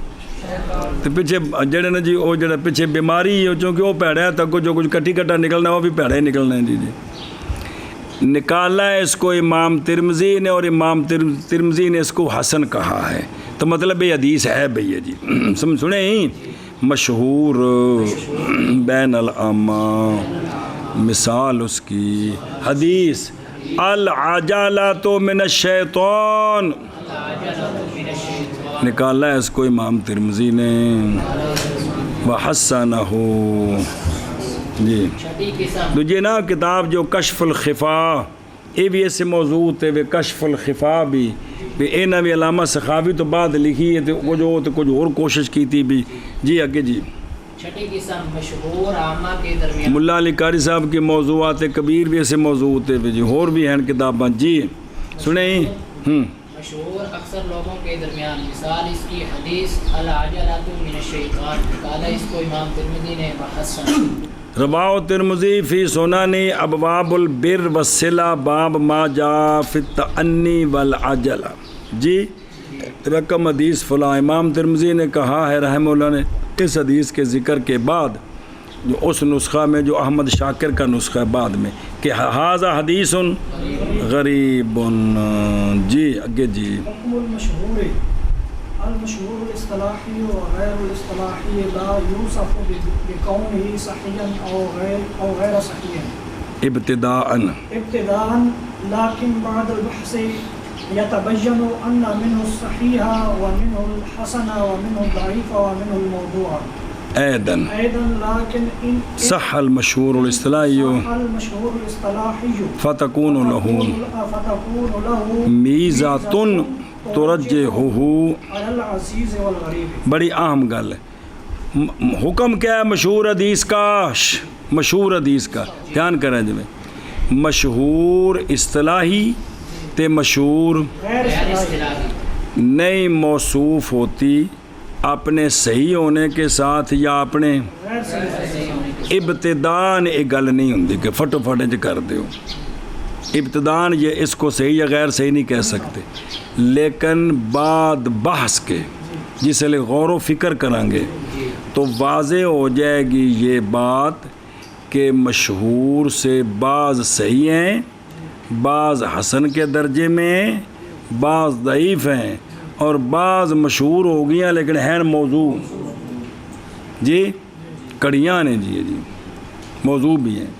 تو پیچھے جڑے نا جی وہ جڑا پیچھے بیماری ہے چونکہ وہ پیڑا ہے تک جو کچھ کٹی کٹا نکلنا وہ بھی پیڑا ہی نکلنا ہے. جی جی نکالا ہے اس کو امام ترمذی نے اور امام ترمذی نے اس کو حسن کہا ہے تو مطلب یہ حدیث ہے بھئی. جی سنیں مشہور بین العامہ مثال اس کی حدیث العجلۃ من الشیطان نکالا ہے اس کو امام ترمذی نے وحسنہ. جی دوجے نا کتاب جو کشف الخفا یہ بھی ایسے موضوع تے وہ کشف الخفا بھی انہاں بھی علامہ سخاوی تو بعد لکھی ہے تو کچھ اور کوشش کی تھی بھی. جی آگے جی چھٹی قسم مشہور عامہ کے درمیان ملا علی قاری صاحب کی موضوعات کبیر بھی ایسے موضوع تے بھی جی اور بھی ہیں کتاباں. جی سنیں مشہور اکثر لوگوں کے درمیان مثال اس کی حدیث العجلۃ من الشیطان نکالا اس کو امام ترمذی نے وحسن. رواہ ترمذی فی سنن ابواب البر والصلہ باب ما جاء فی التأنی والعجلہ. جی رقم حدیث فلاں امام ترمذی نے کہا ہے رحمہ اللہ نے اس حدیث کے ذکر کے بعد جو اس نسخہ میں جو احمد شاکر کا نسخہ ہے بعد میں کہ ھذا حدیث غریب. جی اگے جی المشهور الاصطلاحي وغير الاصطلاحي لا يوصف بكونه صحيحا أو غير صحيحا ابتداءً لكن بعد البحث يتبين أن منه الصحيح ومنه الحسن ومنه الضعيف ومنه الموضوع. ایدن لكن إن صح المشهور الاصطلاحی المشهور الاصطلاحي فتكون له فتكون له میزات ترجحه على العزيز والغريب. بڑی اہم گل ہے. حکم کیا ہے مشہور حدیث کا؟ مشہور حدیث کا دھیان کریں جی. مشہور اصطلاحی تے مشہور غیر اصطلاحی نئی موصوف ہوتی اپنے صحیح ہونے کے ساتھ یا اپنے غیر صحیح ابتدان ایک گل نہیں ہوتی کہ فٹو فٹے جو کر دیو. ابتدان یہ اس کو صحیح یا غیر صحیح نہیں کہہ سکتے، لیکن بعد بحث کے جس لئے غور و فکر کریں گے تو واضح ہو جائے گی یہ بات کہ مشہور سے بعض صحیح ہیں، بعض حسن کے درجے میں ہیں، بعض ضعیف ہیں، اور بعض مشہور ہو گیا لیکن ہیں موضوع جی کڑیاں نے جی موضوع بھی ہیں.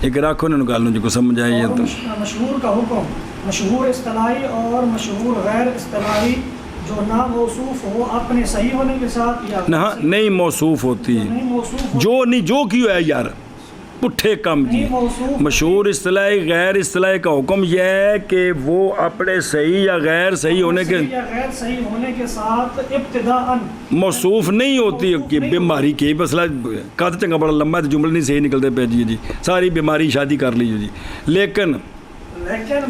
ایک راکھو نے نکالوں جی کو سمجھ آئیے تو مشہور کا حکم مشہور اصطلاحی اور مشہور غیر اصطلاحی جو ناموصوف ہو اپنے صحیح ہونے کے ساتھ یا نہ نہیں موصوف ہوتی نہیں موصوف ہو جو نہیں جو کیوں ہے یار پٹھے کم جی. مشہور اصطلاحی غیر اصطلاحی کا حکم یہ ہے کہ وہ اپنے صحیح یا غیر صحیح ہونے کے یا غیر صحیح ہونے کے ساتھ ابتداءً موصوف نہیں ہوتی کہ بیماری کی مسئلہ کہتے چنگا بڑا لمبا ہے جملے نہیں صحیح نکلتے پہ جی ساری بیماری شادی کر لیجیے جی. لیکن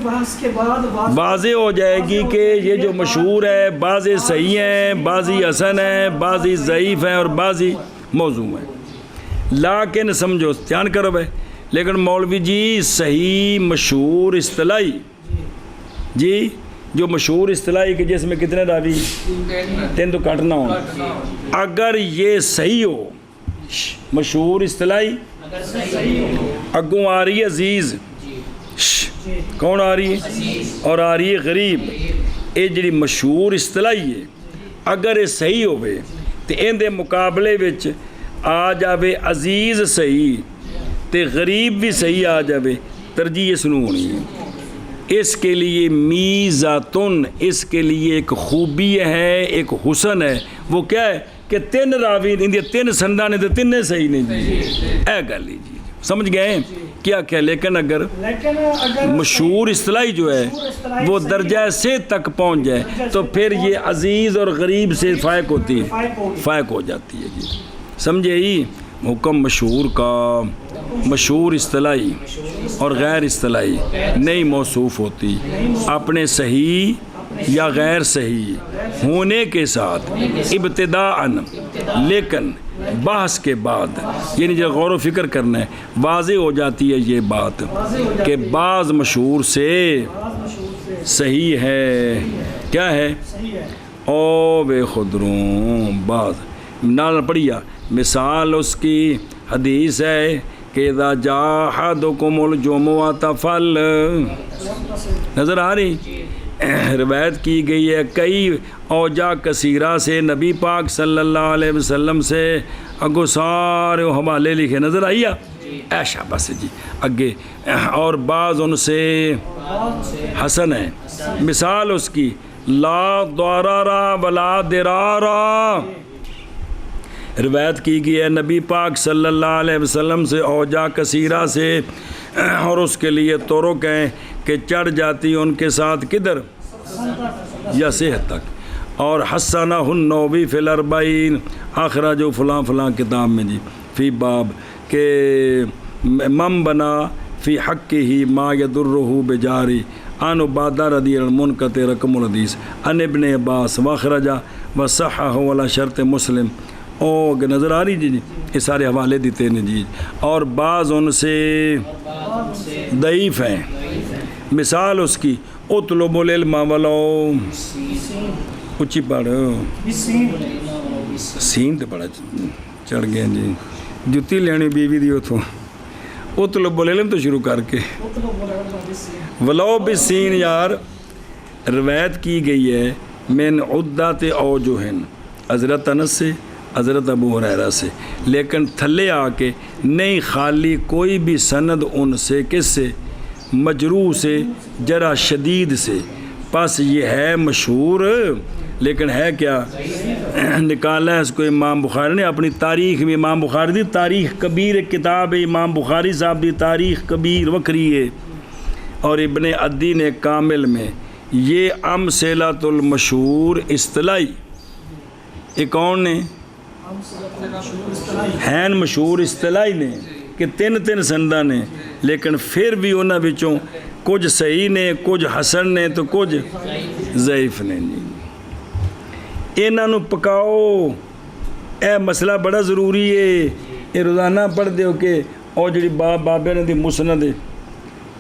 بحث کے بعد واضح ہو جائے گی کہ یہ جو مشہور ہے بعض صحیح ہیں، بعضی حسن ہیں، بعضی ضعیف ہیں اور بعضی موضوع ہیں. لیکن سمجھو دھیان کرو بھائی، لیکن مولوی جی صحیح مشہور اصطلاحی جی جو مشہور اصطلاحی کہ جس میں کتنے راوی 3 تو کٹنا ہو، اگر یہ صحیح ہو مشہور اصطلاحی اگوں آ رہی ہے عزیز کون آ رہی ہے اور آ رہی ہے غریب. یہ جڑی مشہور اصطلاحی ہے اگر یہ صحیح ہوئے تو ان دے مقابلے وچ آ جاوے عزیز صحیح تے غریب بھی صحیح آ جاوے ترجیح اس نو ہونی ہے. اس کے لیے میزاتن اس کے لیے ایک خوبی ہے ایک حسن ہے. وہ کیا ہے کہ 3 راوی اندی 3 سنداں نے تے 3 صحیح نہیں جی. اے گل جی سمجھ گئے کیا کیا. لیکن اگر مشہور اصطلاحی جو ہے وہ درجہ سے تک پہنچ جائے تو پھر یہ عزیز اور غریب سے فائق ہوتی ہے فائق ہو جاتی ہے جی. سمجھے ہی حکم مشہور کا مشہور اصطلاحی اور غیر اصطلاحی نہیں موصوف ہوتی اپنے صحیح یا غیر صحیح ہونے کے ساتھ ابتداءً لیکن بحث کے بعد یعنی جب غور و فکر کرنا ہے واضح ہو جاتی ہے یہ بات کہ بعض مشہور سے صحیح ہے کیا ہے او بے خدروں بعض نال پڑھیا مثال اس کی حدیث ہے کہ اذا جاء احدکم الجمعۃ فل نظر آ رہی روایت کی گئی ہے کئی اوجا کثیرہ سے نبی پاک صلی اللہ علیہ وسلم سے اگو سارے حوالے لکھے نظر آئیا ایشا بس جی اگے اور بعض ان سے حسن ہے. مثال اس کی لا ضرر ولا ضرار روایت کی گئی ہے نبی پاک صلی اللہ علیہ وسلم سے اوجا کثیرہ سے اور اس کے لیے طرق ہیں کہ چڑھ جاتی ان کے ساتھ کدھر یا صحت تک. اور حسنہ النووی فی الاربعین آخرہ جو فلاں فلاں کتاب میں جی فی باب کہ من بنا فی حق ہی ما یدرہ بجاری ان عبادہ رضی المنقطع رقم الحدیث ان ابن عباس واخرجہ وصححہ ولا شرط مسلم او نظر آ رہی جی یہ سارے حوالے دیتے ہیں جی. اور بعض ان سے ضعیف ہیں. مثال اس کی اطلب العلم ولو اچھی پڑھ سین تے پڑھا چڑھ گئے جی جتی لینی بیوی دی اتوں اطلب العلم تو شروع کر کے ولو بالسین یار روایت کی گئی ہے من عدت اوجہن حضرت انس سے حضرت ابو ہریرہ سے لیکن تھلے آ کے نہیں خالی کوئی بھی سند ان سے کس سے مجروح سے جرح شدید سے پس یہ ہے مشہور لیکن ہے کیا نکالا ہے اس کو امام بخاری نے اپنی تاریخ میں. امام بخاری دی تاریخ کبیر ایک کتاب ہے, امام بخاری صاحب دی تاریخ کبیر وکری ہے. اور ابن عدی نے کامل میں یہ امثلۃ المشہور اصطلاحی, یہ کون نے ہیں مشہور اصطلاحی نے کہ تین سنداں نے, لیکن پھر بھی انہاں وچوں کچھ صحیح نے, کچھ حسن نے تو کچھ ضعیف نے. انہاں نوں پکاؤ, اے مسئلہ بڑا ضروری ہے. یہ روزانہ پڑھ دیو کہ اور جڑی بابے نے دی مسند ہے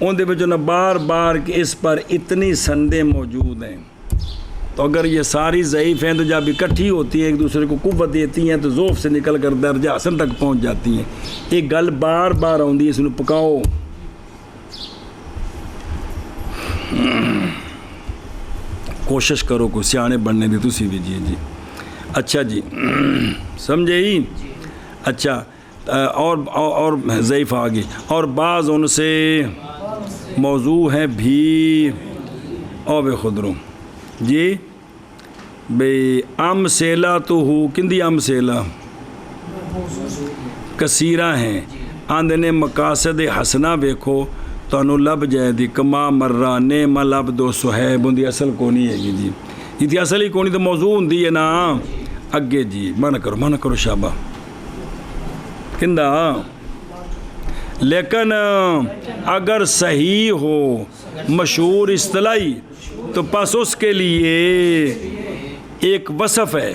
ان دے وچوں نہ بار بار کہ اس پر اتنی سندیں موجود ہیں, تو اگر یہ ساری ضعیف ہیں تو جب اکٹھی ہوتی ہیں ایک دوسرے کو قوت دیتی ہیں تو ضعف سے نکل کر درجہ حسن تک پہنچ جاتی ہیں. ایک گل بار بار آتی ہے, اس کو پکاؤ. کوشش کرو کوئی سیانے بننے دی تسی بھی. جی اچھا جی سمجھے ہی. اچھا اور ضعیف آگے, اور بعض ان سے موضوع ہیں بھی. اور بے خود رو جی بے امثلہ تو ہو کندی امثلہ کثیرہ ہیں. آندے نے مقاصد حسنہ ویکھو تانوں لب جائے دی کما مرہ نعم لب دو صحیب دی اصل کونی ہے گی. جی یہ تھی اصل ہی کونی تو موضوع ہوندی ہے نا اگے. جی منع کرو شابہ کندہ. لیکن اگر صحیح ہو مشہور اصطلاحی تو پس اس کے لیے ایک وصف ہے.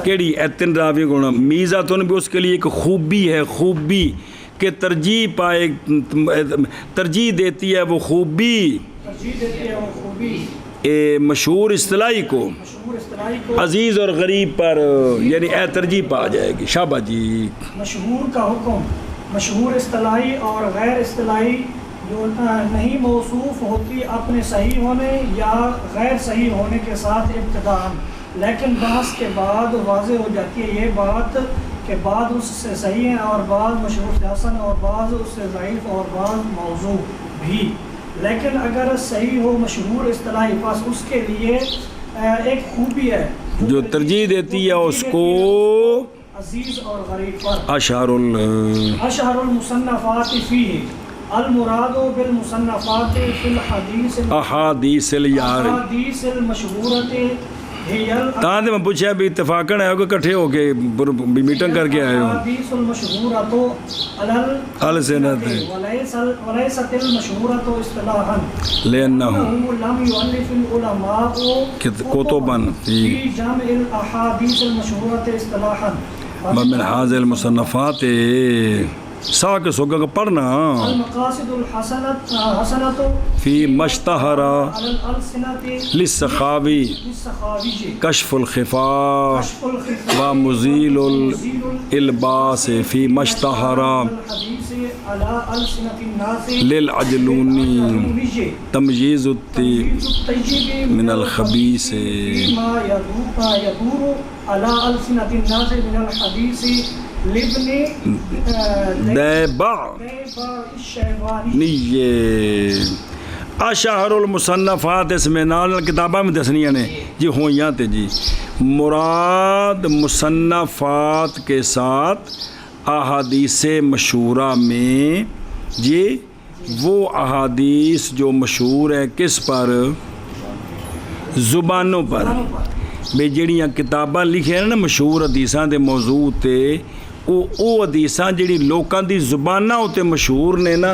کیڑی ایتن راوی گونا میزاتن بھی اس کے لیے ایک خوبی ہے, خوبی کہ ترجیح دیتی ہے وہ خوبی مشہور اصطلاحی کو عزیز اور غریب پر, یعنی اے ترجیح پا جائے گی. شابہ جی. مشہور کا حکم مشہور اصطلاحی اور غیر اصطلاحی جو نہیں موصوف ہوتی اپنے صحیح ہونے یا غیر صحیح ہونے کے ساتھ ابتداءً, لیکن بحث کے بعد واضح ہو جاتی ہے یہ بات کہ بعض اس سے صحیح ہیں اور بعض مشہور سے حسن اور بعض اس سے ضعیف اور بعض موضوع بھی. لیکن اگر صحیح ہو مشہور اصطلاحی پاس اس کے لیے ایک خوبی ہے جو ترجیح دیتی ہے اس کو عزیز اور غریب پر. اشہر المصنفات فیہ المراد بالمصنفات فی الحدیث احادیث المشہورۃ تاں دے میں پوچھا بھی اتفاقاً آئے ہو کہ کٹھے ہو کے میٹنگ کر کے آئے ہو. الحدیث المشہورۃ السنت ولیست المشہورۃ اصطلاحاً لأنہ لم یؤلف العلماء کتباً فی جمع الاحادیث المشہورۃ اصطلاحاً من حاضر المصنفات سا کے سوگا کا پڑھنا المقاصد الحسنۃ فی مشتہر للسخاوی کشف الخفا و مزیل الالباس فی مشتہر للعجلونی تمجیز الطیب من الخبیث على ألسنة الناس من الحديث لابن دیبع نیے اشہر المصنفات اس میں نال کتابہ میں دسنیاں نے جی ہویاں تے. جی مراد مصنفات کے ساتھ احادیث مشہورہ میں جی وہ احادیث جو مشہور ہیں کس پر زبانوں پر. بے جڑیاں کتاباں لکھے ہیں نا مشہور حدیثاں دے موضوع تے او حدیثاں جڑی لوکاں دی زباناں تے مشہور نے نا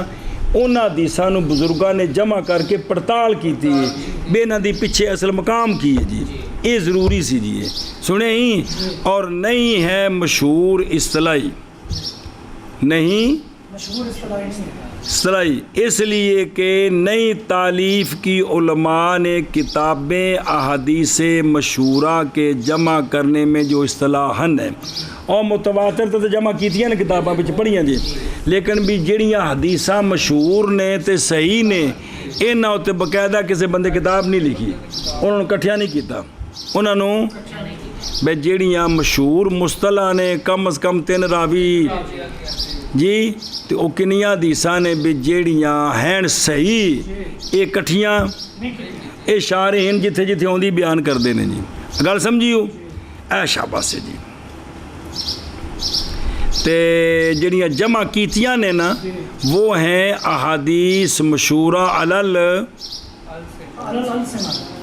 انہاں حدیثاں نو بزرگاں نے جمع کر کے پڑتال کیتی ہے بے نہ دی پیچھے اصل مقام کی ہے. جی یہ ضروری سی. جی سنے ہی. اور نہیں ہے مشہور اصطلاحی, نہیں مشہور اصطلاحی اس لیے کہ نئی تالیف کی علماء نے کتابیں احادیث مشہورہ کے جمع کرنے میں جو اصطلاحاً ہے اور متواتر تو جمع کیتیاں نے کتاباں بچ پڑھیاں جی, لیکن بھی جڑیاں حدیثاں مشہور نے تے صحیح نے انہاں تے باقاعدہ کسی بندے کتاب نہیں لکھی, انہوں نے کٹھیا نہیں کیتا. انہوں نے بے جڑیاں مشہور مصطلح نے کم از کم 3 راوی جی تے او کنیاں حدیثاں نے بھی جیڑیاں ہیں صحیح اے کٹھیاں اے شارحین جتھے جتھے ہوندی بیان کر دینے. جی گل سمجھیو اے شاباش جی تے جڑیاں جمع کیتیاں نے نا وہ ہیں احادیث مشہورہ علل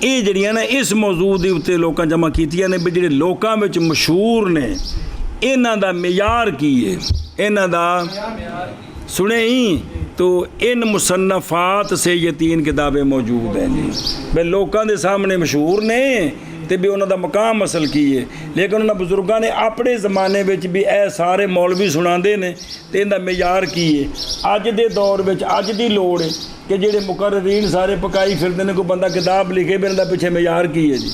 یہ جڑیاں نا اس موضوع دے اتے لوکاں جمع کیتیاں نے بھی جڑے لوکاں وچ مشہور نے انہاں دا معیار کی ہے انہاں دا سنے ہی تو ان مصنفات سے یہ 3 کتابیں موجود ہیں جی بے لوکاں دے سامنے مشہور نے تے بھی انہوں دا مقام اصل کی ہے لیکن انہوں نے بزرگاں نے اپنے زمانے وچ بھی اے سارے مولوی سنا دے نے تے ان دا معیار کی ہے اج دے دور وچ اج دی لوڑ ہے کہ جڑے مقررین سارے پکائی پھردے نے کوئی بندہ کتاب لکھے بھی ان دا پیچھے معیار کی ہے جی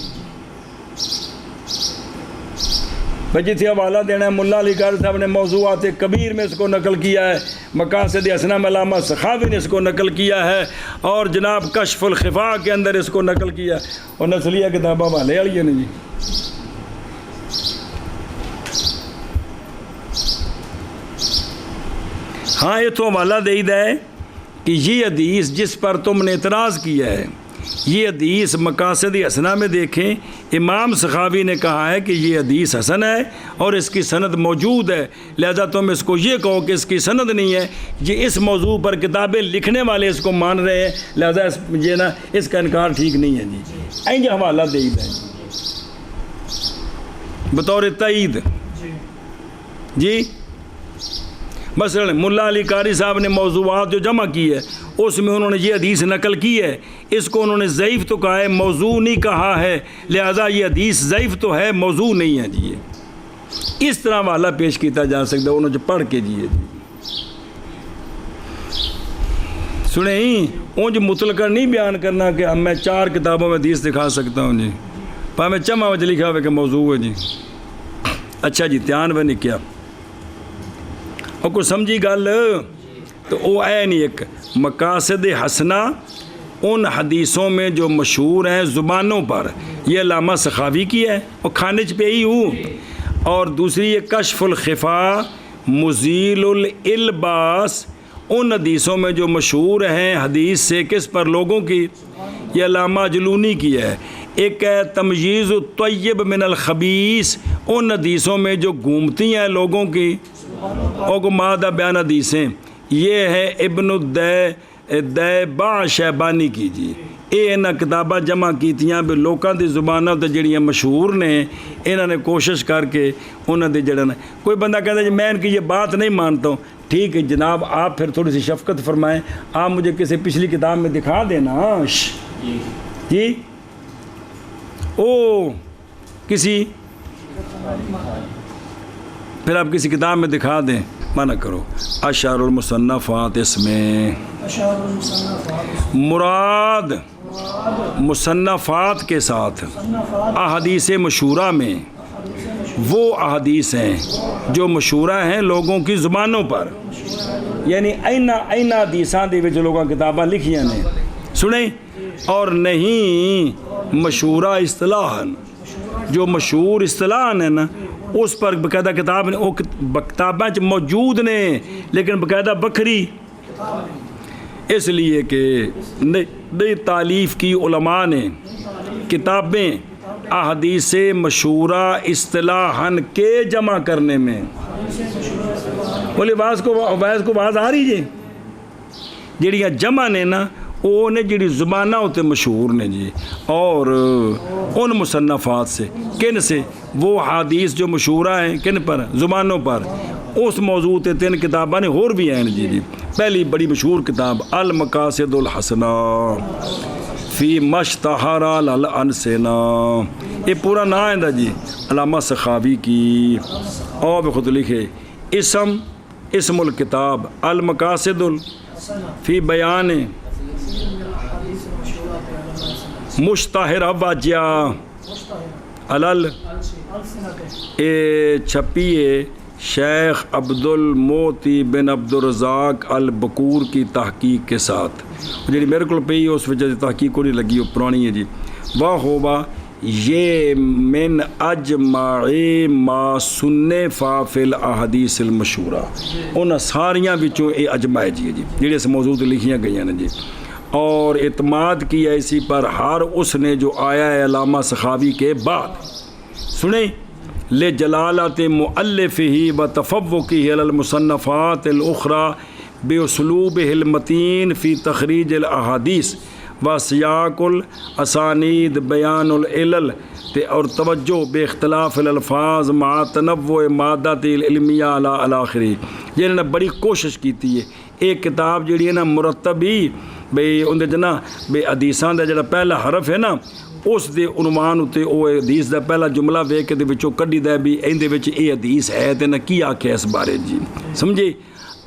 بھائی جتنے حوالہ دینا ہے ملا علی قاری صاحب نے موضوعات کبیر میں اس کو نقل کیا ہے مقاصد حسنہ میں علامہ سخاوی نے اس کو نقل کیا ہے اور جناب کشف الخفا کے اندر اس کو نقل کیا اور نسلیہ کتابہ والے والی نے جی ہاں یہ تو حوالہ دے ہے کہ یہ حدیث جس پر تم نے اعتراض کیا ہے یہ حدیث مقاصد حسنہ میں دیکھیں امام سخاوی نے کہا ہے کہ یہ حدیث حسن ہے اور اس کی سند موجود ہے لہذا تم اس کو یہ کہو کہ اس کی سند نہیں ہے یہ اس موضوع پر کتابیں لکھنے والے اس کو مان رہے ہیں لہذا یہ نا اس کا انکار ٹھیک نہیں ہے جی این حوالہ دے ہے بطور تائید جی مثلا ملا علی قاری صاحب نے موضوعات جو جمع کی ہے اس میں انہوں نے یہ حدیث نقل کی ہے اس کو انہوں نے ضعیف تو کہا ہے موضوع نہیں کہا ہے لہذا یہ حدیث ضعیف تو ہے موضوع نہیں ہے جی اس طرح والا پیش کیتا جا سکتا ہے انہوں نے پڑھ کے جی سنیں ہی اونج مطلقہ نہیں بیان کرنا کہ میں 4 کتابوں میں حدیث دکھا سکتا ہوں جی پا میں چمہ وجہ لکھا ہوئے کہ موضوع ہے جی اچھا جی دھیان میں نہیں کیا اور کوئی سمجھی گل تو وہ ہے نہیں ایک مقاصد حسنہ ان حدیثوں میں جو مشہور ہیں زبانوں پر یہ علامہ سخاوی کی ہے اور کھانے پہ ہی ہوں اور دوسری یہ کشف الخفا مزیل الالباس ان حدیثوں میں جو مشہور ہیں حدیث سے کس پر لوگوں کی یہ علامہ جلونی کی ہے ایک ہے تمییز الطیب من الخبیث ان حدیثوں میں جو گھومتی ہیں لوگوں کی اور کو مادہ بیان حدیثیں یہ ہے ابن الدیبہ شیبانی کی جی یہ انہاں کتابہ جمع کیتیاں بھی لوکاں دی زبانوں تے جڑیاں مشہور نے انہوں نے کوشش کر کے انہوں نے جڑا کوئی بندہ کہتا ہے جی میں ان کی یہ بات نہیں مانتا ہوں ٹھیک ہے جناب آپ پھر تھوڑی سی شفقت فرمائیں آپ مجھے کسی پچھلی کتاب میں دکھا دینا جی او کسی پھر آپ کسی کتاب میں دکھا دیں منع کرو اشعار المصنفات اس میں مراد مصنفات کے ساتھ احادیث مشہورہ میں وہ احادیث ہیں جو مشہورہ ہیں لوگوں کی زبانوں پر یعنی اینا حدیثاں دے وچ لوگاں کتاباں لکھیاں نے سنیں اور نہیں مشہورہ اصطلاحاً جو مشہور اصطلاحاً ہے نا اس پر باقاعدہ کتاب نے وہ کتابیں موجود نے لیکن باقاعدہ بکھری اس لیے کہ نئی تالیف کی علماء نے کتابیں احادیث مشہورہ اصطلاحاً کے جمع کرنے میں بولے بعض کو باز آ رہی جی جڑیاں جمع نے نا وہ نے جڑی زبانہ ہوتے مشہور نے جی اور ان مصنفات سے کن سے وہ حدیث جو مشہورہ ہیں کن پر زبانوں پر اس موضوع تے 3 کتاباں نے اور بھی ہیں جی پہلی بڑی مشہور کتاب المقاصد الحسنہ فی مشتہر الانسنہ یہ پورا نام ہے دا جی علامہ سخاوی کی اور خود لکھے اسم الکتاب المقاصد فی بیان مشتہر واجہ علل اے چھپیے شیخ عبد الموتی بن عبد الرزاق البکور کی تحقیق کے ساتھ جی میرے کو پہ اس وجہ سے تحقیق کو نہیں لگی وہ پرانی ہے جی واہ ہوبا یہ من اجمع ما صنفا فی الاحادیث المشہورہ ان ساریاں وچوں اے اجمع جی جی جڑے اس موضوع تے لکھیاں گئیاں نے جی اور اعتماد کیا اسی پر ہر اس نے جو آیا ہے علامہ سخاوی کے بعد. سنیں لے جلالت مؤلفہ و تفوقہ علی المصنفات الاخری باسلوبہ المتین فی تخریج الاحادیث و سیاق الاسانید بیان العلل اور توجہ بے اختلاف الالفاظ مع تنوع مادت العلمیہ علی الاخری. جنہوں نے بڑی کوشش کیتی ہے. ایک کتاب جڑی ہے نا مرتب ہی بھئی اندر جنا بے حدیثاں دا جڑا پہلا حرف ہے نا اس دے عنوان اتے او حدیث دا پہلا جملہ ویکھ کے دے وچوں کڈی دا بھی ایندے وچ اے حدیث ہے تے نہ کی آکھیا اس بارے جی. سمجھے.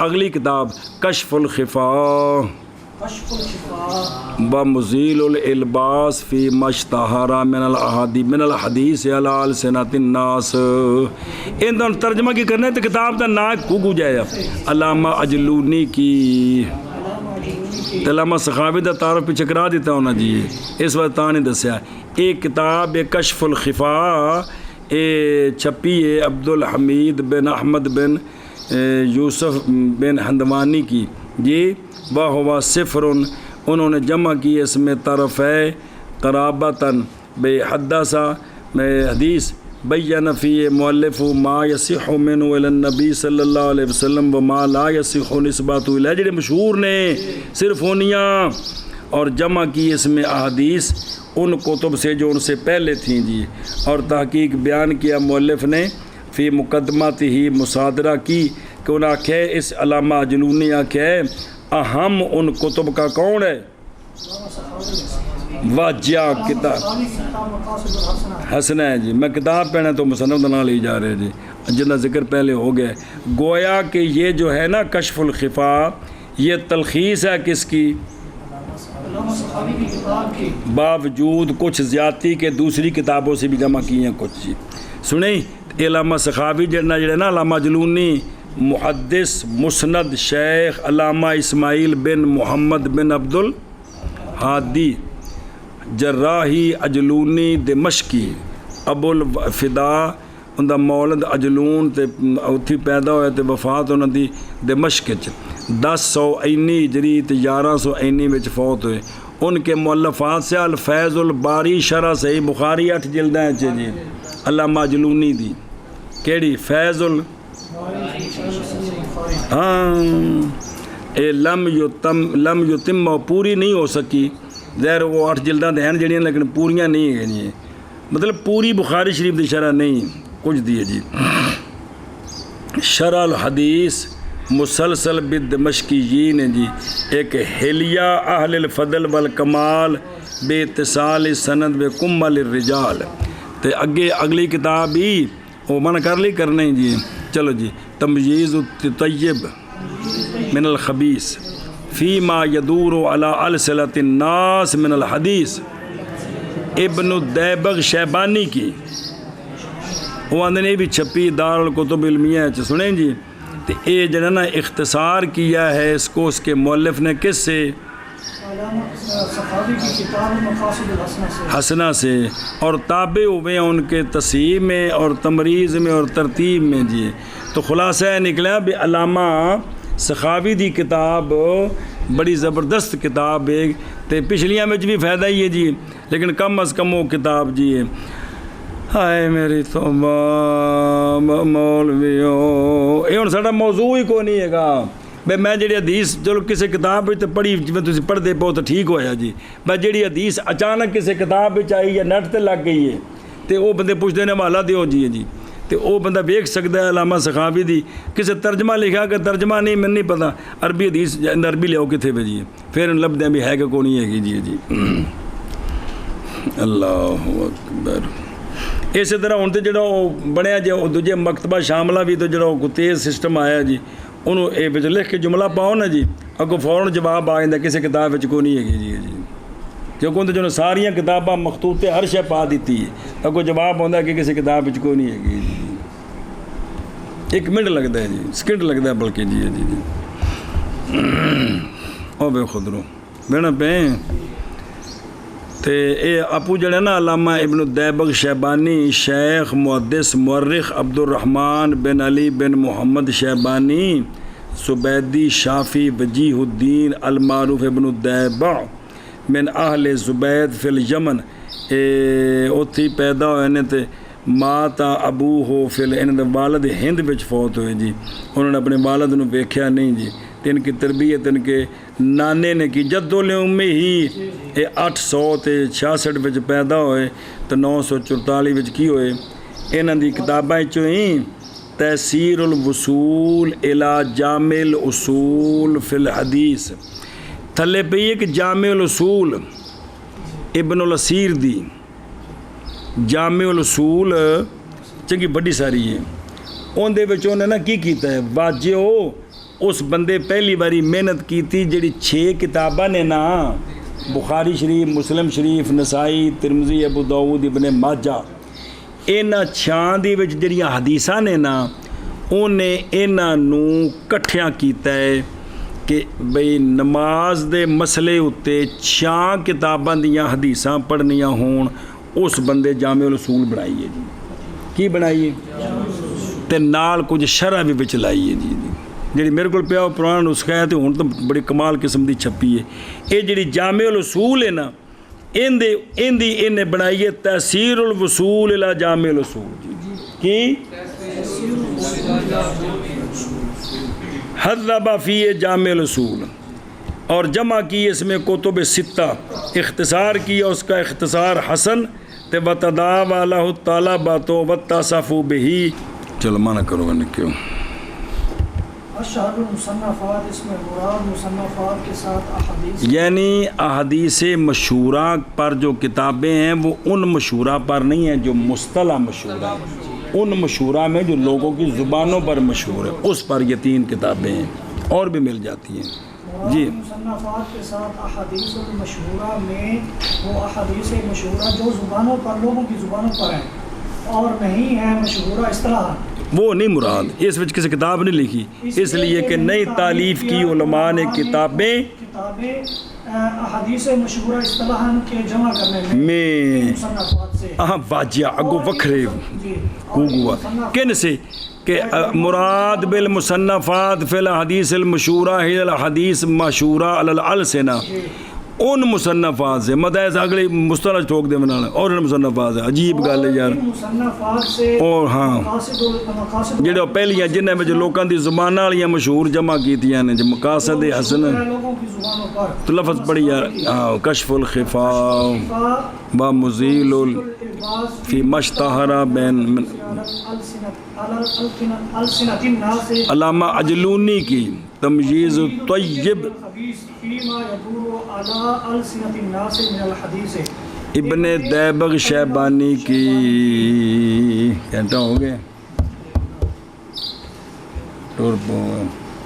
اگلی کتاب کشف الخفاء بمزیل الالباس فی مشتہر من الحدیث علی السنۃ الناس. ان ترجمہ کی کرنا ہے تو کتاب کا نام کو جایا علامہ اجلونی کی. علامہ سخاوی دا تعارف پیچھے کرا دیتا ہونا جی اس وقت تا نہیں دسیا. ایک کتاب کشف الخفاء اے چھپی ہے عبدالحمید بن احمد بن یوسف بن ہندوانی کی جی. وہ صفر انہوں نے جمع کی اس میں طرف ہے قرابتاً بے حدثہ حدیث بین فی مؤلف ما یصح منہ الی النبی صلی اللہ علیہ وسلم و ما لا یصح نسبۃ الیہ. جڑے مشہور نے صرف ہونیاں اور جمع کی اس میں احادیث ان کتب سے جو ان سے پہلے تھیں جی. اور تحقیق بیان کیا مؤلف نے فی مقدمات ہی مصادرہ کی کہ انہوں نے آکھے اس علامہ اجلونی آکھے اہم ان کتب کا کون ہے واجہ کتاب حسنہ ہے جی. میں کتاب پڑھنا تو مصنف کا نام لے جا رہے جی جنہ ذکر پہلے ہو گیا. گویا کہ یہ جو ہے نا کشف الخفاء یہ تلخیص ہے کس کی باوجود کچھ زیادتی کے دوسری کتابوں سے بھی جمع کی ہیں کچھ جی. سنیں علامہ سخاوی جڑنا نا علامہ اجلونی محدث مسند شیخ علامہ اسماعیل بن محمد بن عبد الحادی جراحی اجلونی دمشقی ابو الفدا ان دا مولد اجلون تے اتھی پیدا ہوئے تے وفات انہوں دی دمشق 1090 ہجری تے 1190 میں فوت ہوئے. ان کے مؤلفات سے الفیض الباری شرح صحیح بخاری 8 جلدیں جی علامہ اجلونی دی کیڑی فیض اے لم یتم پوری نہیں ہو سکی. ظاہر وہ 8 جلدیں ہیں جڑیاں لیکن پوریاں نہیں ہیں جی. مطلب پوری بخاری شریف دی شرح نہیں کچھ دیے جی. شرح الحدیث مسلسل بالدمشقیین ہے جی. ایک حلیہ اہل الفضل والکمال بے اتصال سند بے کمل الرجال. تے اگلی کتاب ہی وہ من کر لی کرنے جی. چلو جی تمییز الطیب من الخبیث فیما یدور علی السنۃ الناس من الحدیث ابن الدیبغ شیبانی کی. وہ آندھے نے بھی چھپی دار الکتب علمیہ سنیں جی. تو یہ جو ہے نا اختصار کیا ہے اس کو اس کے مؤلف نے کس سے حسنہ سے اور تابع ہوئے ان کے تصحیح میں اور تمریز میں اور ترتیب میں جی. تو خلاصہ نکلا بھی علامہ سخاوی دی کتاب بڑی زبردست کتاب ہے. تے پچھلیاں میں بھی فائدہ ہی ہے جی لیکن کم از کم وہ کتاب جی ہے. ہائے میری توبہ مولویوں یہ ہوں ساڈا موضوع ہی کوئی نہیں ہے گا. بھائی میں جڑی حدیث چلو کسی کتاب تو پڑھی جی تھی پڑھتے پو تو ٹھیک ہویا جی. میں جڑی حدیث اچانک کسی کتاب آئی یا نیٹ تے لگ گئی ہے تو وہ بندے پوچھتے ہیں حوالہ دیو جی جی. تو وہ بندہ ویکھ سکتا ہے علامہ سخاوی دی کسی ترجمہ لکھا کہ ترجمہ نہیں میں نہیں پتہ عربی حدیث عربی لے کتنے پہ جی پھر لبدے ہیں بھی ہے کہ کون ہے گی جی جی. اللہ اکبر. اسی طرح ہوں تو جڑا بنیا جی دوجے مکتبہ شاملہ بھی تو جڑا تیز سسٹم آیا جی انہوں یہ لکھ کے جملہ پاؤ نا جی اگوں فوراً جواب آ جاتا کسی کتاب کوئی نہیں ہے جی جی. کیونکہ اندر جو ساریاں کتاباں مخطوطے ہر شے پا دیتی ہے اگوں جواب آتا کہ کسی کتاب کوئی نہیں ہے جی. 1 منٹ لگتا ہے جی سیکنڈ لگتا ہے بلکہ جی جی جی. او بے خدرو بہنا پہ تے اے اپو جڑے نا علامہ ابن الدیبغ شیبانی شیخ محدث مورخ عبد الرحمن بن علی بن محمد شیبانی زبیدی شافی وجیہ الدین المعروف ابن الدیبع من اہل زبید فی الیمن اتھی پیدا ہوئے نے تے ماتا ابو ہو فل ان والد ہند وچ فوت ہوئے جی انہوں نے اپنے والد نو ویکھیا نہیں جی تے ان کی تربیت ان کے نانے نے کی جدو امی ہی 866 وچ پیدا ہوئے تو 944 وچ کی ہوئے انہاں دی کتاباں چوں ہی تحصیر الوصول الی جامع الاصول فی الحدیث تھلے پہ یہ کہ جامع الاصول ابن الاسیر دی جامع الاصول چنگی بڑی ساری ہے اون دے وچ انہاں نے کی کیتا ہے واجہ اس بندے پہلی باری محنت کی تھی جڑی 6 کتاباں نے نا بخاری شریف مسلم شریف نسائی ترمذی ابو داؤد ابن ماجہ انہاں 6 دی وچ جڑیاں حدیثاں نے نا اونے انہاں نو کٹھیاں کیتا ہے کہ بھئی نماز دے مسئلے اتے 6 کتاباں دیاں حدیثاں پڑھنیاں ہون اس بندے جامع الاصول بنائیے جی کی بنائیے تے نال کچھ شرح بھی وچ لائیے جی جڑی میرے کو پیا پرانا نسخہ ہے تو ہن تو بڑی کمال قسم دی چھپی ہے یہ جڑی جامع الاصول ہے نا ان بنائیے تحصیر الوصول الی جامع الاصول جی کی حذب فی جامع الاصول اور جمع کی اس میں کتب 6 اختصار کیا اس کا اختصار حسن تے وتداوى له الطلبة واتصفوا به چلو مانا کرو گا نکیو اشہر المصنفات اس میں مراد مصنفات کے ساتھ احادیث یعنی احادیث مشہورہ پر جو کتابیں ہیں وہ ان مشہورہ پر نہیں ہیں جو مصطلح مشہورہ ہیں ان مشہورہ میں جو لوگوں کی زبانوں پر مشہور ہے اس پر یہ 3 کتابیں ہیں اور بھی مل جاتی ہیں جی مصنفات کے ساتھ احادیث المشہورہ میں وہ احادیث مشہورہ جو زبانوں پر لوگوں کی زبانوں پر ہیں اور نہیں ہے مشہورہ اصطلاح وہ نہیں مراد اس وچ کسی کتاب نہیں لکھی اس لیے کہ نئی تالیف کی علماء نے کتابیں احادیث مشہورہ اصطلاح کے جمع کرنے میں مصنفات سے واجہ اگو وکھرے گوا کن سے کہ مراد بالمصنفات فی الحدیث المشہورہ ہی الحدیث مشہورہ الالسنہ ان مصنفات سے مدائز اگلی مصطلح ٹھوک دے بنانا اور ان مصنفات سے عجیب گل ہے یار اور ہاں جڑے پہلیاں جنہیں میں جو لوکاں دی زباناں والیاں مشہور جمع کیتیاں نے جو مقاصد حسن تو لفظ پڑھی یار کشف الخفاء و مزیل فی مشتہرہ بین علامہ اجلونی کی تمجیز الطیب ابن دیبغ شیبانی کی گھنٹہ ہو گئے